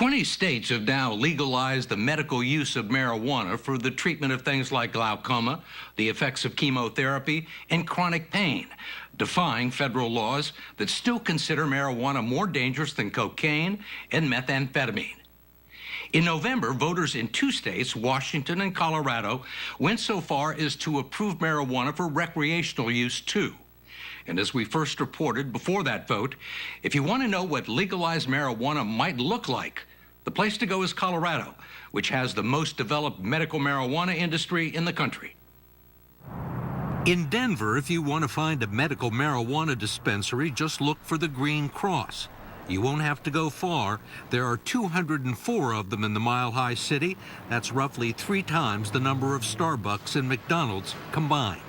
20 states have now legalized the medical use of marijuana for the treatment of things like glaucoma, the effects of chemotherapy, and chronic pain, defying federal laws that still consider marijuana more dangerous than cocaine and methamphetamine. In November, voters in 2 states, Washington and Colorado, went so far as to approve marijuana for recreational use too. And as we first reported before that vote, if you want to know what legalized marijuana might look like, the place to go is Colorado, which has the most developed medical marijuana industry in the country. In Denver, if you want to find a medical marijuana dispensary, just look for the Green Cross. You won't have to go far. There are 204 of them in the Mile High City. That's roughly 3 times the number of Starbucks and McDonald's combined.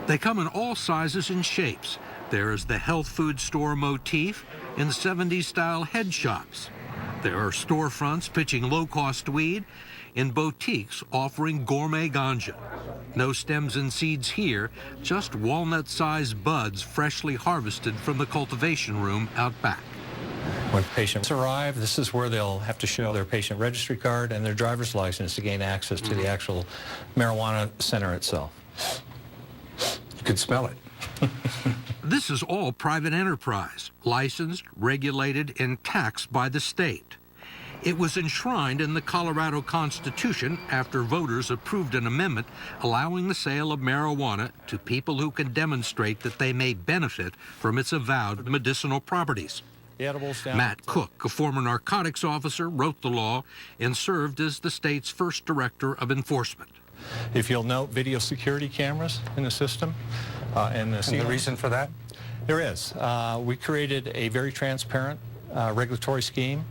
They come in all sizes and shapes. There is the health food store motif in 70s-style head shops. There are storefronts pitching low-cost weed and boutiques offering gourmet ganja. No stems and seeds here, just walnut-sized buds freshly harvested from the cultivation room out back. When patients arrive, this is where they'll have to show their patient registry card and their driver's license to gain access to the actual marijuana center itself. You could smell it. This is all private enterprise, licensed, regulated, and taxed by the state. It was enshrined in the Colorado Constitution after voters approved an amendment allowing the sale of marijuana to people who can demonstrate that they may benefit from its avowed medicinal properties. Matt Cook, a former narcotics officer, wrote the law and served as the state's first director of enforcement. If you'll note, video security cameras in the system. And the reason for that? There is. We created a very transparent regulatory scheme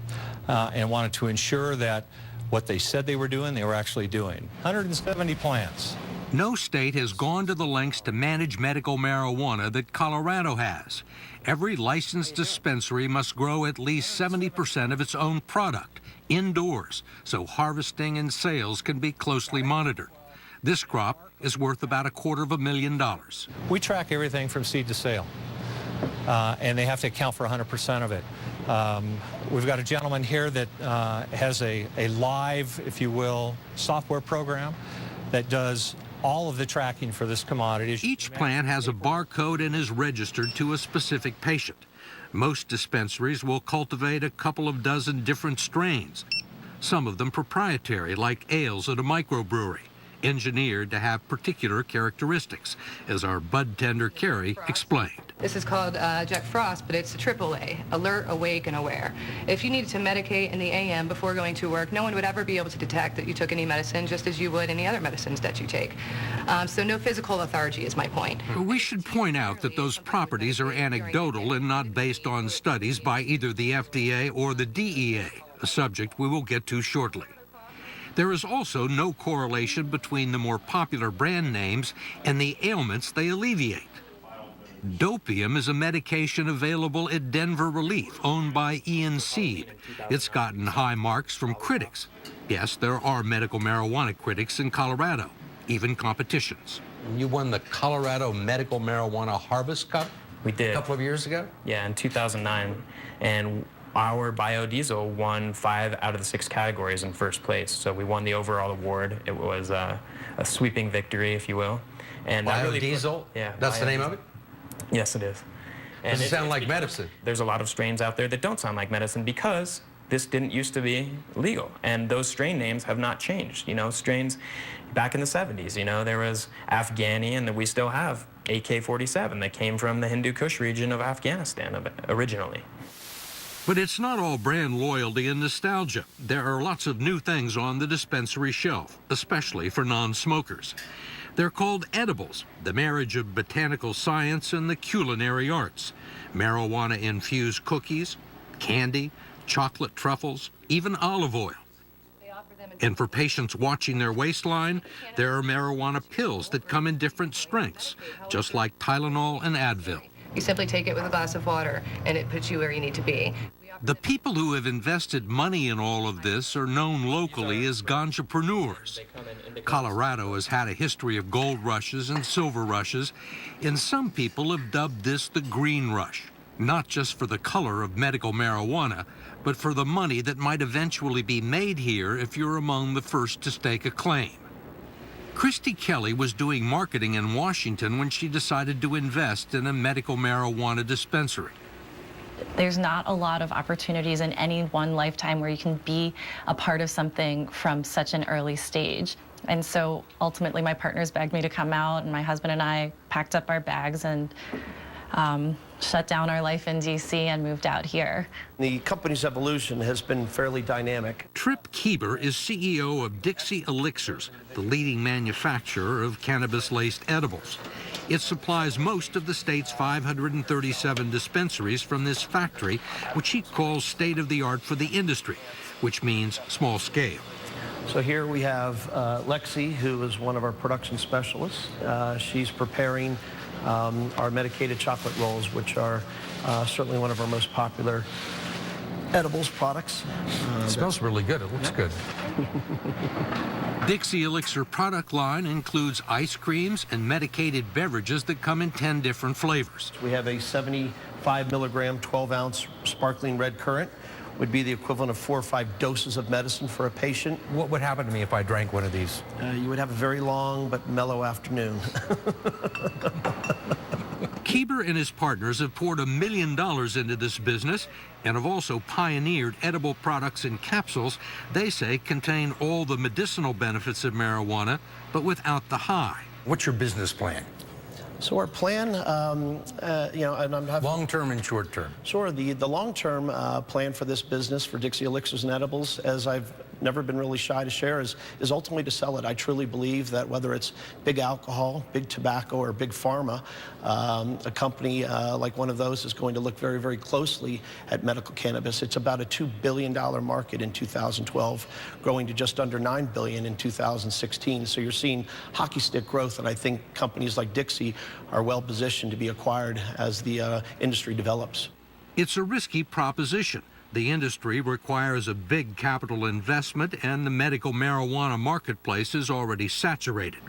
and wanted to ensure that what they said they were actually doing. 170 plants. No state has gone to the lengths to manage medical marijuana that Colorado has. Every licensed dispensary must grow at least 70% of its own product indoors, so harvesting and sales can be closely monitored. This crop is worth about $250,000. We track everything from seed to sale, and they have to account for 100% of it. We've got a gentleman here that has a live, if you will, software program that does all of the tracking for this commodity. Each plant has a barcode and is registered to a specific patient. Most dispensaries will cultivate a couple of dozen different strains, some of them proprietary, like ales at a microbrewery, engineered to have particular characteristics, as our bud tender Carrie explained. This is called Jack Frost, but it's a AAA, alert, awake, and aware. If you needed to medicate in the AM before going to work, no one would ever be able to detect that you took any medicine, just as you would any other medicines that you take. So no physical lethargy is my point. We should point out that those properties are anecdotal and not based on studies by either the FDA or the DEA, a subject we will get to shortly. There is also no correlation between the more popular brand names and the ailments they alleviate. Dopium is a medication available at Denver Relief, owned by Ian Seed. It's gotten high marks from critics. Yes, there are medical marijuana critics in Colorado, even competitions. You won the Colorado Medical Marijuana Harvest Cup? We did. A couple of years ago? Yeah, in 2009. And our biodiesel won 5 out of the 6 categories in first place. So we won the overall award. It was a sweeping victory, if you will. And biodiesel? Yeah. That's the name of it? Yes, it is. Does it sound like medicine? There's a lot of strains out there that don't sound like medicine because this didn't used to be legal. And those strain names have not changed. You know, strains back in the 70s, you know, there was Afghani, and we still have AK-47 that came from the Hindu Kush region of Afghanistan originally. But it's not all brand loyalty and nostalgia. There are lots of new things on the dispensary shelf, especially for non-smokers. They're called edibles, the marriage of botanical science and the culinary arts. Marijuana-infused cookies, candy, chocolate truffles, even olive oil. And for patients watching their waistline, there are marijuana pills that come in different strengths, just like Tylenol and Advil. You simply take it with a glass of water, and it puts you where you need to be. The people who have invested money in all of this are known locally as ganjapreneurs. Colorado has had a history of gold rushes and silver rushes, and some people have dubbed this the green rush. not just for the color of medical marijuana, but for the money that might eventually be made here if you're among the first to stake a claim. Christy Kelly was doing marketing in Washington when she decided to invest in a medical marijuana dispensary. There's not a lot of opportunities in any one lifetime where you can be a part of something from such an early stage. And so ultimately my partners begged me to come out, and my husband and I packed up our bags and shut down our life in DC and moved out here. The company's evolution has been fairly dynamic. Trip Kieber is CEO of Dixie Elixirs, the leading manufacturer of cannabis-laced edibles. It supplies most of the state's 537 dispensaries from this factory, which he calls state-of-the-art for the industry, which means small scale. So here we have Lexi, who is one of our production specialists. She's preparing our medicated chocolate rolls, which are certainly one of our most popular edibles products. It smells really good. It looks good. Dixie Elixir product line includes ice creams and medicated beverages that come in 10 different flavors. We have a 75 milligram, 12-ounce sparkling red currant. Would be the equivalent of 4 or 5 doses of medicine for a patient. What would happen to me if I drank one of these? You would have a very long but mellow afternoon. Kieber and his partners have poured $1 million into this business and have also pioneered edible products in capsules they say contain all the medicinal benefits of marijuana, but without the high. What's your business plan? So our plan, and I'm having... Long-term and short-term. Sure. The long-term plan for this business, for Dixie Elixirs and Edibles, as I've never been really shy to share, is ultimately to sell it. I truly believe that whether it's big alcohol, big tobacco, or big pharma, a company like one of those is going to look very, very closely at medical cannabis. It's about a $2 billion market in 2012, growing to just under $9 billion in 2016. So you're seeing hockey stick growth, and I think companies like Dixie are well positioned to be acquired as the industry develops. It's a risky proposition. The industry requires a big capital investment, and the medical marijuana marketplace is already saturated.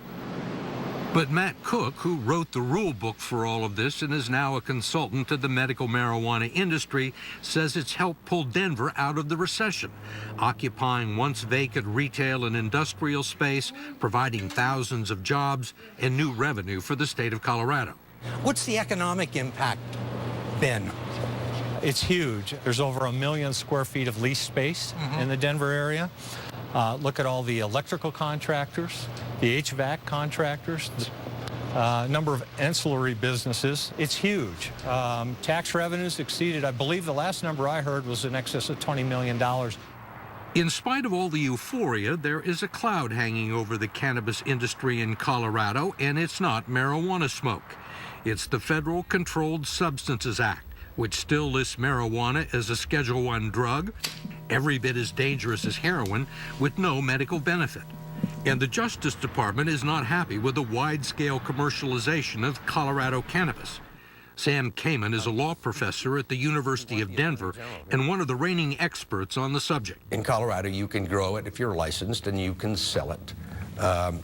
But Matt Cook, who wrote the rule book for all of this and is now a consultant to the medical marijuana industry, says it's helped pull Denver out of the recession, occupying once vacant retail and industrial space, providing thousands of jobs and new revenue for the state of Colorado. What's the economic impact been? It's huge. There's over 1 million square feet of leased space in the Denver area. Look at all the electrical contractors, the HVAC contractors, number of ancillary businesses. It's huge. Tax revenues exceeded, I believe the last number I heard was in excess of $20 million. In spite of all the euphoria, there is a cloud hanging over the cannabis industry in Colorado, and it's not marijuana smoke. It's the Federal Controlled Substances Act, which still lists marijuana as a Schedule I drug, every bit as dangerous as heroin, with no medical benefit. And the Justice Department is not happy with the wide-scale commercialization of Colorado cannabis. Sam Kamen is a law professor at the University of Denver and one of the reigning experts on the subject. In Colorado, you can grow it if you're licensed, and you can sell it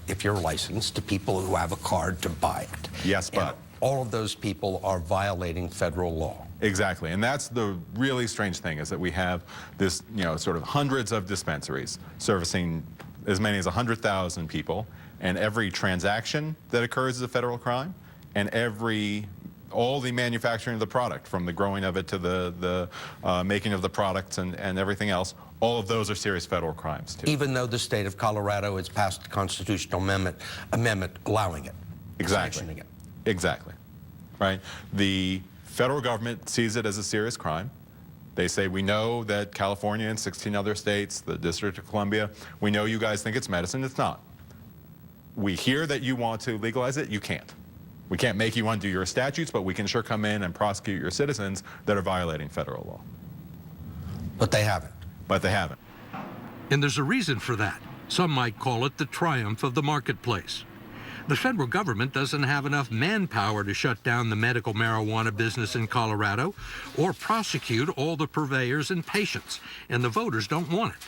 if you're licensed to people who have a card to buy it. Yes, but... And all of those people are violating federal law. Exactly, and that's the really strange thing, is that we have this, sort of hundreds of dispensaries servicing as many as 100,000 people, and every transaction that occurs is a federal crime, and all the manufacturing of the product, from the growing of it to the making of the products and everything else, all of those are serious federal crimes too. Even though the state of Colorado has passed a constitutional amendment allowing it, sanctioning it. Exactly, right? The federal government sees it as a serious crime. They say, we know that California and 16 other states, the District of Columbia, we know you guys think it's medicine. It's not. We hear that you want to legalize it. You can't. We can't make you undo your statutes, but we can sure come in and prosecute your citizens that are violating federal law. But they haven't. But they haven't. And there's a reason for that. Some might call it the triumph of the marketplace. The federal government doesn't have enough manpower to shut down the medical marijuana business in Colorado or prosecute all the purveyors and patients, and the voters don't want it.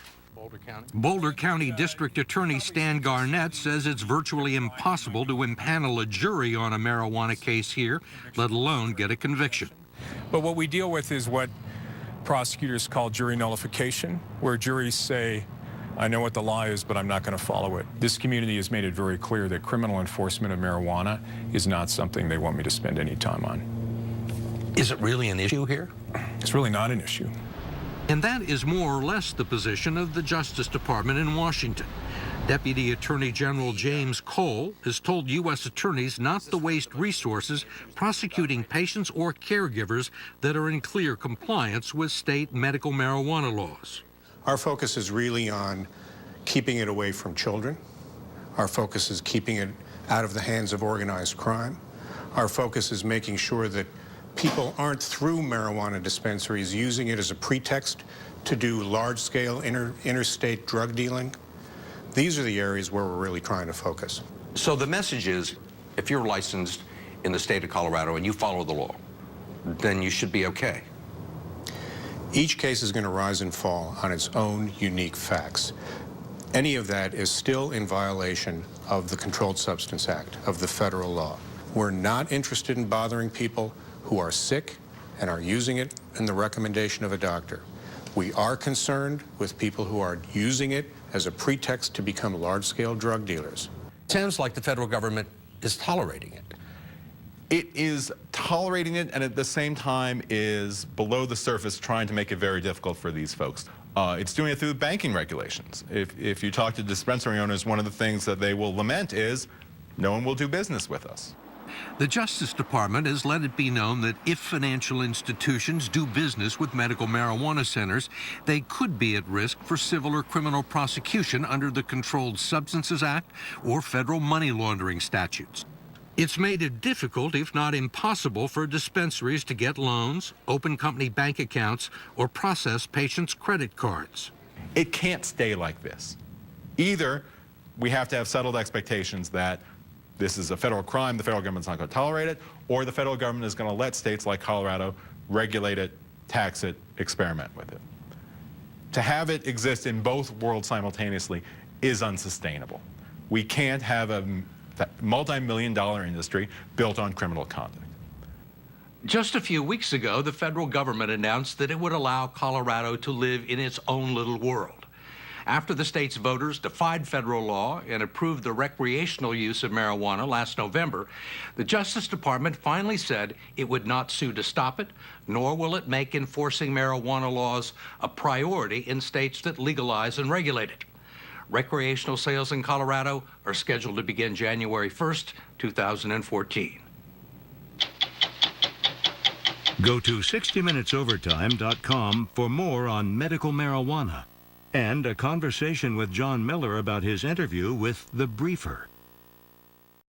Boulder County District Attorney Stan Garnett says it's virtually impossible to impanel a jury on a marijuana case here, let alone get a conviction. But what we deal with is what prosecutors call jury nullification, where juries say, I know what the law is, but I'm not going to follow it. This community has made it very clear that criminal enforcement of marijuana is not something they want me to spend any time on. Is it really an issue here? It's really not an issue. And that is more or less the position of the Justice Department in Washington. Deputy Attorney General James Cole has told U.S. attorneys not to waste resources prosecuting patients or caregivers that are in clear compliance with state medical marijuana laws. Our focus is really on keeping it away from children. Our focus is keeping it out of the hands of organized crime. Our focus is making sure that people aren't through marijuana dispensaries using it as a pretext to do large-scale interstate drug dealing. These are the areas where we're really trying to focus. So the message is, if you're licensed in the state of Colorado and you follow the law, then you should be okay. Each case is going to rise and fall on its own unique facts. Any of that is still in violation of the Controlled Substance Act, of the federal law. We're not interested in bothering people who are sick and are using it in the recommendation of a doctor. We are concerned with people who are using it as a pretext to become large-scale drug dealers. Sounds like the federal government is tolerating it. It is tolerating it, and at the same time is below the surface trying to make it very difficult for these folks. It's doing it through banking regulations. If you talk to dispensary owners, one of the things that they will lament is no one will do business with us. The Justice Department has let it be known that if financial institutions do business with medical marijuana centers, they could be at risk for civil or criminal prosecution under the Controlled Substances Act or federal money laundering statutes. It's made it difficult, if not impossible, for dispensaries to get loans, open company bank accounts, or process patients' credit cards. It can't stay like this. Either we have to have settled expectations that this is a federal crime, the federal government's not going to tolerate it, or the federal government is going to let states like Colorado regulate it, tax it, experiment with it. To have it exist in both worlds simultaneously is unsustainable. We can't have a multi-million-dollar industry built on criminal conduct. Just a few weeks ago, the federal government announced that it would allow Colorado to live in its own little world. After the state's voters defied federal law and approved the recreational use of marijuana last November, the Justice Department finally said it would not sue to stop it, nor will it make enforcing marijuana laws a priority in states that legalize and regulate it. Recreational sales in Colorado are scheduled to begin January 1st, 2014. Go to 60minutesovertime.com for more on medical marijuana and a conversation with John Miller about his interview with The Briefer.